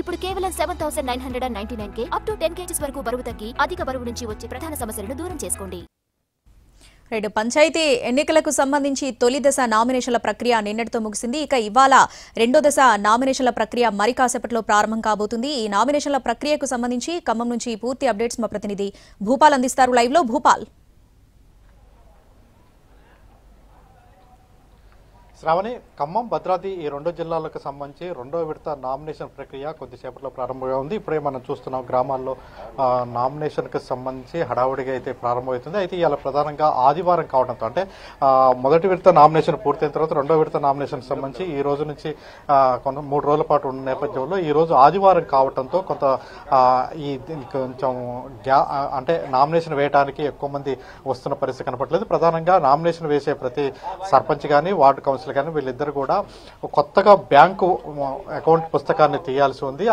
ఇప్పుడు కేవలం 7999కే up to 10 kgs వరకు బరువు తగ్గి అధిక బరువు నుంచి వచ్చే ప్రధాన సమస్యలను దూరం చేసుకోండి. రైట్, పంచాయతీ ఎన్నికలకు సంబంధించి తొలి దశ నామినేషన్ల ప్రక్రియ నిన్నటితో ముగిసింది. ఇక ఇవాళ రెండో దశ నామినేషన్ల ప్రక్రియ మరి కాసేపట్లో ప్రారంభం కాబోతుంది. ఈ నామినేషన్ల ప్రక్రియకు సంబంధించి ఖమ్మం నుంచి పూర్తి అప్డేట్స్ మా ప్రతినిధి భూపాల్ అందిస్తారు. లైవ్ లో భూపాల్. శ్రావణి, ఖమ్మం, భద్రాద్రి ఈ రెండు జిల్లాలకు సంబంధించి రెండో విడత నామినేషన్ ప్రక్రియ కొద్దిసేపట్లో ప్రారంభంగా ఉంది. ఇప్పుడే మనం చూస్తున్నాం గ్రామాల్లో నామినేషన్కి సంబంధించి హడావుడిగా అయితే ప్రారంభమవుతుంది. అయితే ఇవాళ ప్రధానంగా ఆదివారం కావడంతో అంటే మొదటి విడత నామినేషన్ పూర్తయిన తర్వాత రెండో విడత నామినేషన్కి సంబంధించి ఈ రోజు నుంచి కొంత 3 రోజుల పాటు ఉన్న నేపథ్యంలో ఈ రోజు ఆదివారం కావడంతో కొంత ఈ కొంచెం అంటే నామినేషన్ వేయడానికి ఎక్కువ మంది వస్తున్న పరిస్థితి కనపడలేదు. ప్రధానంగా నామినేషన్ వేసే ప్రతి సర్పంచ్ కానీ వార్డు కౌన్సిలర్ కానీ వీళ్ళిద్దరు కూడా కొత్తగా బ్యాంకు అకౌంట్ పుస్తకాన్ని తీయాల్సి ఉంది.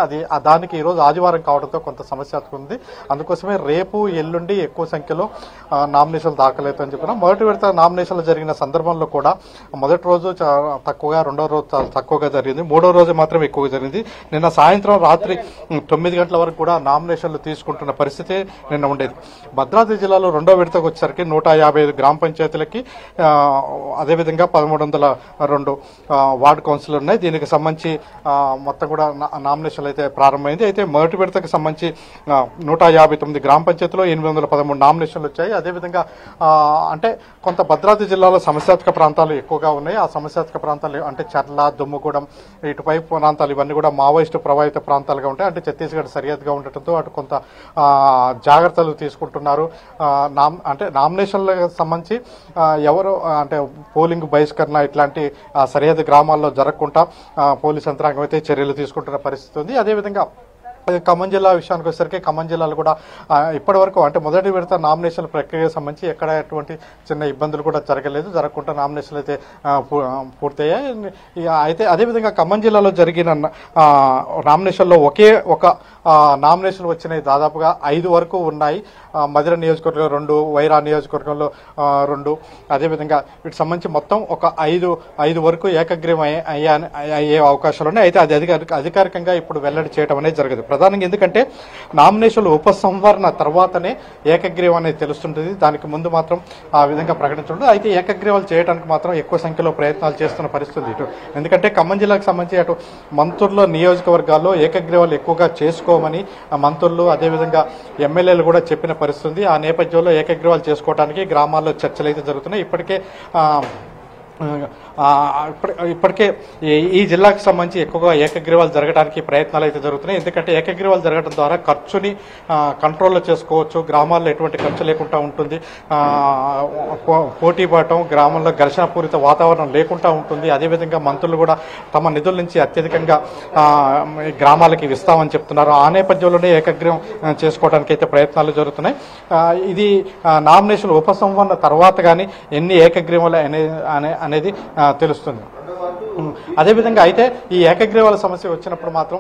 దానికి ఈరోజు ఆదివారం కావడంతో కొంత సమస్యాత్మకం ఉంది. అందుకోసమే రేపు ఎల్లుండి ఎక్కువ సంఖ్యలో నామినేషన్లు దాఖలవుతాయని చెప్పిన మొదటి విడత నామినేషన్లు జరిగిన సందర్భంలో కూడా మొదటి రోజు తక్కువగా, రెండో రోజు తక్కువగా జరిగింది, మూడో రోజు మాత్రం ఎక్కువగా జరిగింది. నిన్న సాయంత్రం రాత్రి 9 గంటల వరకు కూడా నామినేషన్లు తీసుకుంటున్న పరిస్థితి నిన్న ఉండేది. భద్రాద్రి జిల్లాలో రెండో విడతకు వచ్చేసరికి 155 గ్రామ పంచాయతీలకి అదేవిధంగా 1302 వార్డు కౌన్సిల్ ఉన్నాయి. దీనికి సంబంధించి మొత్తం కూడా నామినేషన్లు అయితే ప్రారంభమైంది. అయితే మొదటి విడతకు సంబంధించి 159 గ్రామ పంచాయతీలో 813 నామినేషన్లు వచ్చాయి. అదేవిధంగా అంటే కొంత భద్రాద్రి జిల్లాలో సమస్యాత్మక ప్రాంతాలు ఎక్కువగా ఉన్నాయి. ఆ సమస్యాత్మక ప్రాంతాలు అంటే చర్ల, దుమ్ముగూడెం, ఇటుపై ప్రాంతాలు ఇవన్నీ కూడా మావోయిస్టు ప్రభావిత ప్రాంతాలుగా ఉంటాయి. అంటే ఛత్తీస్గఢ్ సరిహద్దుగా ఉండటంతో అటు కొంత జాగ్రత్తలు తీసుకుంటున్నారు. అంటే నామినేషన్లకు సంబంధించి ఎవరు అంటే పోలింగ్ బహిష్కరణ ఇట్లాంటి సరిహద్దు గ్రామాల్లో జరగకుండా పోలీస్ యంత్రాంగం అయితే చర్యలు తీసుకుంటున్న పరిస్థితి ఉంది. అదేవిధంగా ఖమ్మం జిల్లా విషయానికి వచ్చేసరికి ఖమ్మం జిల్లాలో కూడా ఇప్పటి వరకు అంటే మొదటి విడత నామినేషన్ ప్రక్రియకు సంబంధించి ఎక్కడ ఎటువంటి చిన్న ఇబ్బందులు కూడా జరగకుండా నామినేషన్లు అయితే పూర్తయ్యాయి. అయితే అదేవిధంగా ఖమ్మం జిల్లాలో జరిగిన నామినేషన్లో ఒకే ఒక నామినేషన్లు వచ్చినాయి. దాదాపుగా 5 వరకు ఉన్నాయి. మధిర నియోజకవర్గంలో 2, వైరా నియోజకవర్గంలో 2, అదేవిధంగా వీటికి సంబంధించి మొత్తం ఒక 5 వరకు ఏకగ్రీవం అయ్యే అవకాశాలు ఉన్నాయి. అయితే అది అధికారికంగా ఇప్పుడు వెల్లడి చేయడం అనేది జరగదు. ప్రధానంగా ఎందుకంటే నామినేషన్లు ఉపసంహరణ తర్వాతనే ఏకగ్రీవం అనేది తెలుస్తుంటుంది. దానికి ముందు మాత్రం ఆ విధంగా ప్రకటించడం. అయితే ఏకగ్రీవాలు చేయడానికి మాత్రం ఎక్కువ సంఖ్యలో ప్రయత్నాలు చేస్తున్న పరిస్థితి ఇటు. ఎందుకంటే ఖమ్మం జిల్లాకు సంబంధించి అటు మంత్రుల నియోజకవర్గాల్లో ఏకగ్రీవాలు ఎక్కువగా చేసుకోమని మంత్రులు అదేవిధంగా ఎమ్మెల్యేలు కూడా చెప్పిన పరిస్థితి. ఆ నేపథ్యంలో ఏకగ్రీవాలు చేసుకోవడానికి గ్రామాల్లో చర్చలు అయితే జరుగుతున్నాయి. ఇప్పటికే ఈ జిల్లాకు సంబంధించి ఎక్కువగా ఏకగ్రీవాలు జరగడానికి ప్రయత్నాలు అయితే జరుగుతున్నాయి. ఎందుకంటే ఏకగ్రీవాలు జరగడం ద్వారా ఖర్చుని కంట్రోల్లో చేసుకోవచ్చు. గ్రామాల్లో ఎటువంటి ఖర్చు లేకుండా ఉంటుంది. పోటీపాఠం గ్రామంలో ఘర్షణపూరిత వాతావరణం లేకుండా ఉంటుంది. అదేవిధంగా మంత్రులు కూడా తమ నిధుల నుంచి అత్యధికంగా గ్రామాలకి ఇస్తామని చెప్తున్నారు. ఆ నేపథ్యంలోనే ఏకగ్రీవం చేసుకోవడానికి అయితే ప్రయత్నాలు జరుగుతున్నాయి. ఇది నామినేషన్ ఉపసంహరణ తర్వాత కానీ ఎన్ని ఏకగ్రీవాలు అనేది తెలుస్తుంది. అదేవిధంగా అయితే ఈ ఏకగ్రీవాల సమస్య వచ్చినప్పుడు మాత్రం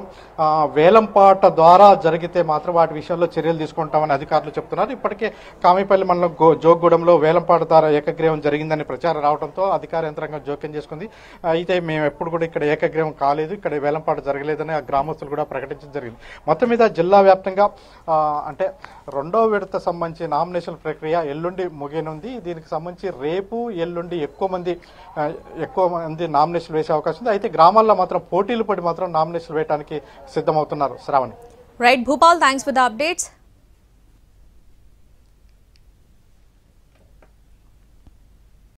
వేలంపాట ద్వారా జరిగితే మాత్రం వాటి విషయంలో చర్యలు తీసుకుంటామని అధికారులు చెప్తున్నారు. ఇప్పటికే కామిపల్లి మండలం జోగ్గూడెంలో వేలంపాట ద్వారా ఏకగ్రీవం జరిగిందని ప్రచారం రావడంతో అధికార యంత్రాంగం జోక్యం చేసుకుంది. అయితే మేము ఎప్పుడు కూడా ఇక్కడ ఏకగ్రీవం కాలేదు, ఇక్కడ వేలంపాట జరగలేదని ఆ గ్రామస్తులు కూడా ప్రకటించడం జరిగింది. మొత్తం మీద జిల్లా వ్యాప్తంగా అంటే రెండో విడత సంబంధించి నామినేషన్ ప్రక్రియ ఎల్లుండి ముగియనుంది. దీనికి సంబంధించి రేపు ఎల్లుండి ఎక్కువ మంది నామినేషన్ వేసే అవకాశం ఉంది. అయితే గ్రామాల్లో మాత్రం పోటీలు పడి మాత్రం నామినేషన్ వేయడానికి సిద్ధమవుతున్నారు. Sravani. Right Bhupal, thanks for the updates.